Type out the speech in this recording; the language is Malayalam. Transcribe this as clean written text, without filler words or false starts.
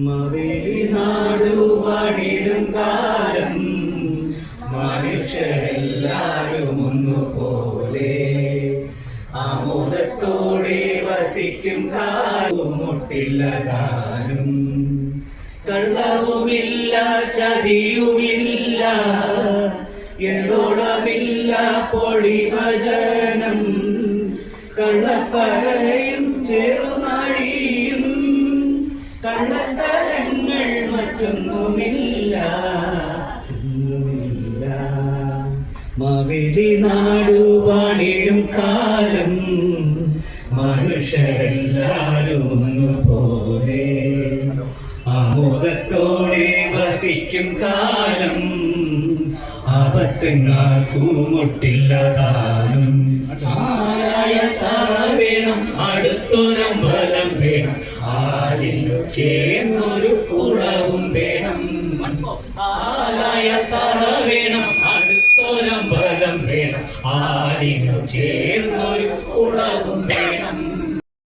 മവേലി നാടുവാണിടും കാലം മനുഷ്യരെല്ലാരും ഒന്നുപോലെ ആമോദത്തോടെ വസിക്കും കാലവും മുട്ടില്ല കാലം. കള്ളവുമില്ല ചതിയുമില്ല എള്ളോളമില്ല പൊളിവചനം കള്ളപ്പറയും ചെറുനാഴിയും കള്ളത്തരങ്ങൾ മറ്റൊന്നുമില്ല. മവേലി നാടുവാണിടും കാലം മനുഷ്യരെല്ലാരും ഒന്നുപോലെ ആമോദത്തോടെ വസിക്കും കാലം ആപത്തിനാർക്കും മുട്ടില്ല കാലം. ആരായ തറ വേണം അടുത്തൊരമ്പലം വേണം ആരിനു ചേർന്നൊരു കുളവും വേണം. ആരായ തറ വേണം അടുത്തൊരമ്പലം വേണം ആരിനു ചേർന്നൊരു കുളവും വേണം.